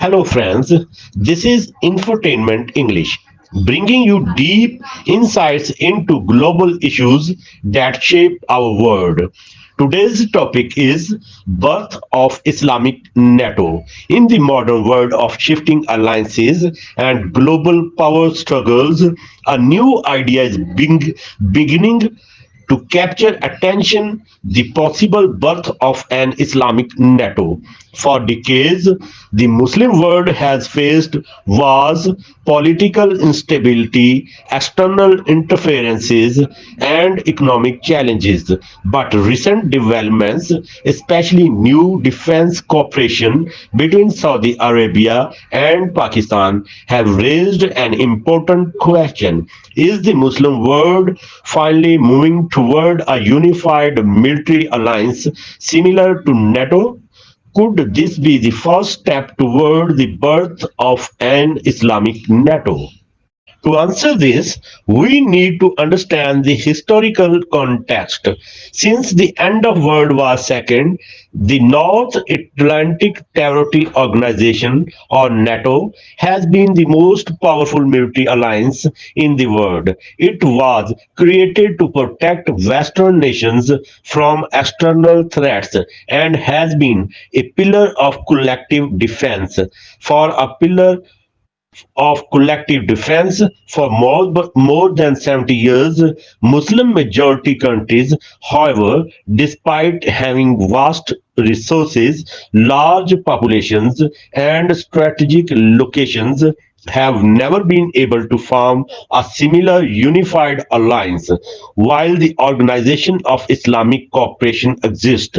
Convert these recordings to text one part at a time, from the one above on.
Hello, friends. This is Infotainment English, bringing you deep insights into global issues that shape our world. Today's topic is birth of Islamic NATO. In the modern world of shifting alliances and global power struggles, a new idea is beginning to capture attention: the possible birth of an Islamic NATO. For decades, the Muslim world has faced wars, political instability, external interferences, and economic challenges. But recent developments, especially new defense cooperation between Saudi Arabia and Pakistan, have raised an important question. Is the Muslim world finally moving toward a unified military alliance similar to NATO? Could this be the first step toward the birth of an Islamic NATO? To answer this, we need to understand the historical context. Since the end of World War II, the North Atlantic Treaty Organization, or NATO, has been the most powerful military alliance in the world. It was created to protect Western nations from external threats and has been a pillar of collective defense. For a pillar of collective defense for more than 70 years. Muslim majority countries, however, despite having vast resources, large populations, and strategic locations, have never been able to form a similar unified alliance. While the Organization of Islamic Cooperation exists,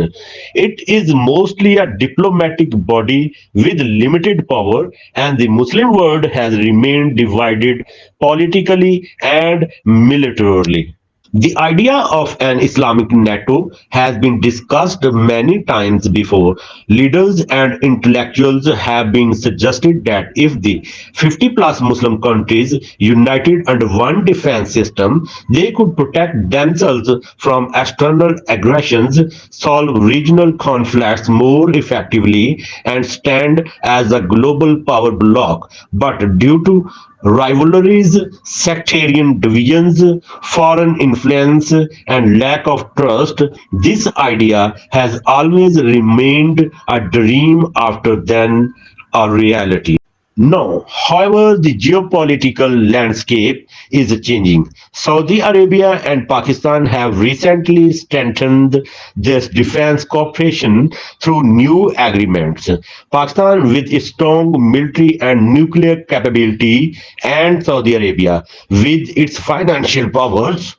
it is mostly a diplomatic body with limited power, and the Muslim world has remained divided politically and militarily. The idea of an Islamic NATO has been discussed many times before. Leaders and intellectuals have been suggested that if the 50 plus Muslim countries united under one defense system, they could protect themselves from external aggressions, solve regional conflicts more effectively, and stand as a global power bloc. But due to rivalries, sectarian divisions, foreign influence, and lack of trust, this idea has always remained a dream after then a reality. Now, however, the geopolitical landscape is changing. Saudi Arabia and Pakistan have recently strengthened their defense cooperation through new agreements. Pakistan, with its strong military and nuclear capability, and Saudi Arabia, with its financial powers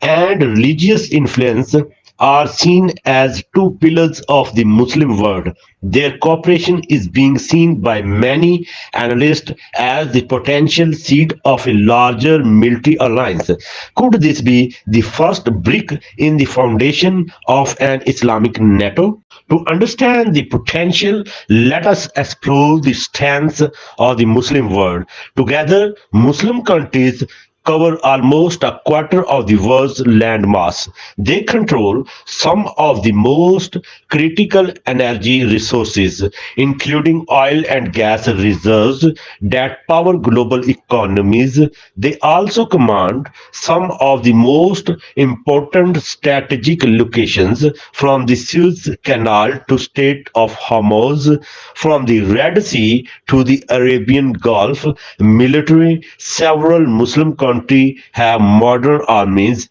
and religious influence, are seen as two pillars of the Muslim world. Their cooperation is being seen by many analysts as the potential seed of a larger military alliance. Could this be the first brick in the foundation of an Islamic NATO? To understand the potential, let us explore the strengths of the Muslim world. Together, Muslim countries cover almost a quarter of the world's landmass. They control some of the most critical energy resources, including oil and gas reserves that power global economies. They also command some of the most important strategic locations, from the Suez Canal to Strait of Hormuz, from the Red Sea to the Arabian Gulf. Military, several Muslim countries have modern armies,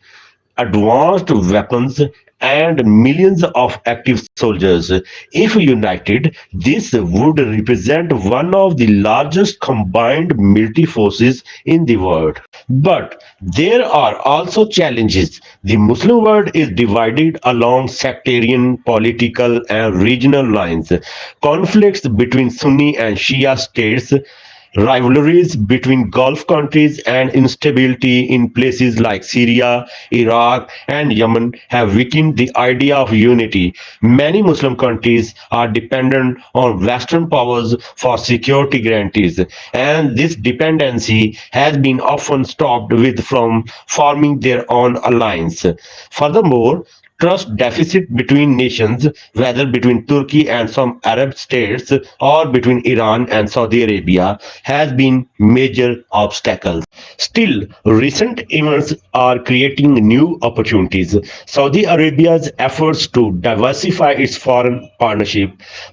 advanced weapons, and millions of active soldiers. If united, this would represent one of the largest combined military forces in the world. But there are also challenges. The Muslim world is divided along sectarian, political, and regional lines. Conflicts between Sunni and Shia states, rivalries between Gulf countries, and instability in places like Syria, Iraq, and Yemen have weakened the idea of unity. Many Muslim countries are dependent on Western powers for security guarantees, and this dependency has been often stopped with from forming their own alliance. Furthermore, trust deficit between nations, whether between Turkey and some Arab states or between Iran and Saudi Arabia, has been major obstacles. Still, recent events are creating new opportunities. Saudi Arabia's efforts to diversify its foreign partnership,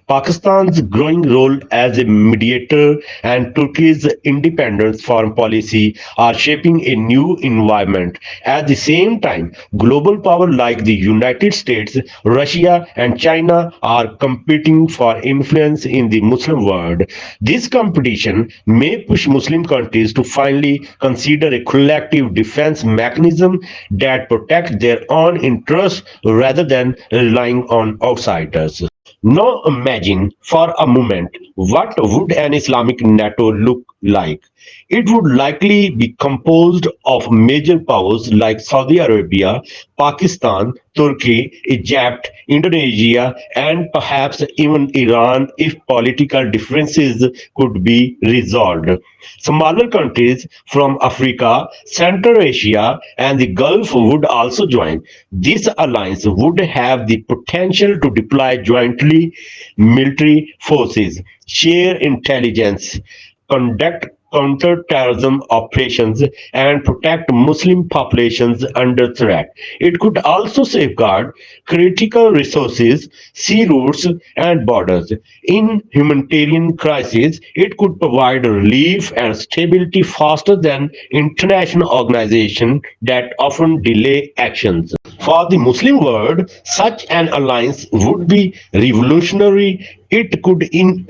Pakistan's growing role as a mediator, and Turkey's independent foreign policy are shaping a new environment. At the same time, global power like the United States, Russia, and China are competing for influence in the Muslim world. This competition may push Muslim countries to finally consider a collective defense mechanism that protects their own interests rather than relying on outsiders. Now imagine for a moment what would an Islamic NATO look like. It would likely be composed of major powers like Saudi Arabia, Pakistan, Turkey, Egypt, Indonesia, and perhaps even Iran if political differences could be resolved. Smaller countries from Africa, Central Asia, and the Gulf would also join. This alliance would have the potential to deploy jointly military forces, share intelligence, conduct counter-terrorism operations, and protect Muslim populations under threat. It could also safeguard critical resources, sea routes, and borders. In humanitarian crises, it could provide relief and stability faster than international organizations that often delay actions. For the Muslim world, such an alliance would be revolutionary. It could end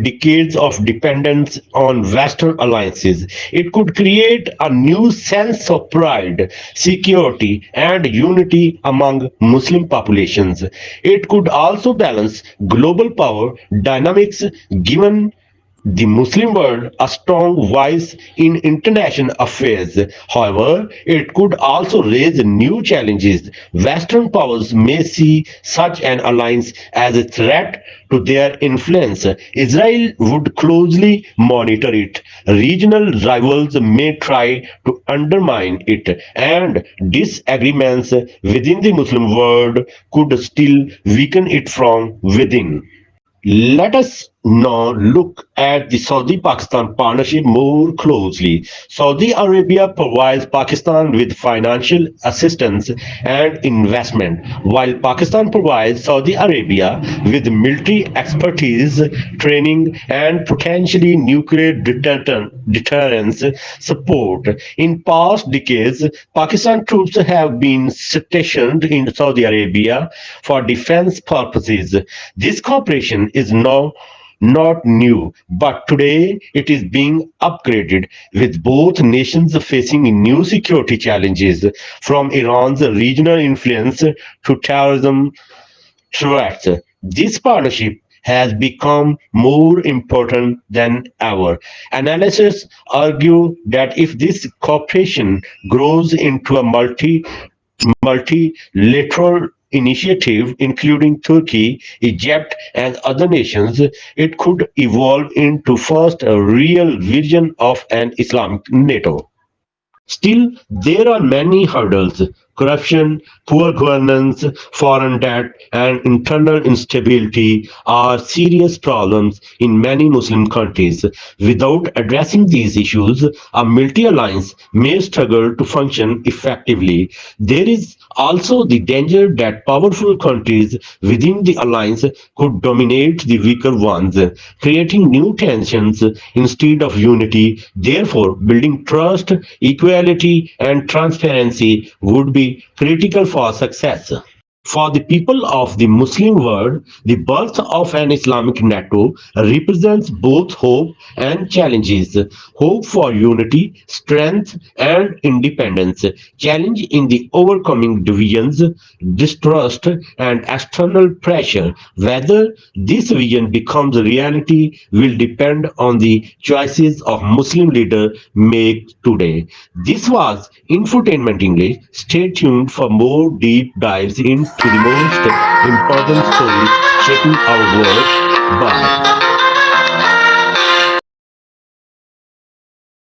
decades of dependence on Western alliances. It could create a new sense of pride, security, and unity among Muslim populations. It could also balance global power dynamics, given the Muslim world a strong voice in international affairs. However, it could also raise new challenges. Western powers may see such an alliance as a threat to their influence. Israel would closely monitor it. Regional rivals may try to undermine it, and disagreements within the Muslim world could still weaken it from within. Let us now look at the Saudi Pakistan partnership more closely. Saudi Arabia provides Pakistan with financial assistance and investment, while Pakistan provides Saudi Arabia with military expertise, training, and potentially nuclear deterrence support. In past decades, Pakistan troops have been stationed in Saudi Arabia for defense purposes. This cooperation is now not new, but today it is being upgraded with both nations facing new security challenges from Iran's regional influence to terrorism threats. This partnership has become more important than ever. Analysts argue that if this cooperation grows into a multilateral initiative, including Turkey, Egypt, and other nations, it could evolve into first a real vision of an Islamic NATO. Still, there are many hurdles. Corruption, poor governance, foreign debt, and internal instability are serious problems in many Muslim countries. Without addressing these issues, a military alliance may struggle to function effectively. There is also the danger that powerful countries within the alliance could dominate the weaker ones, creating new tensions instead of unity. Therefore, building trust, equality, and transparency would be critical for success. For the people of the Muslim world, the birth of an Islamic NATO represents both hope and challenges. Hope for unity, strength, and independence. Challenge in the overcoming divisions, distrust, and external pressure. Whether this vision becomes a reality will depend on the choices of Muslim leaders make today. This was Infotainment English. Stay tuned for more deep dives into the most important stories shaping our world. Bye.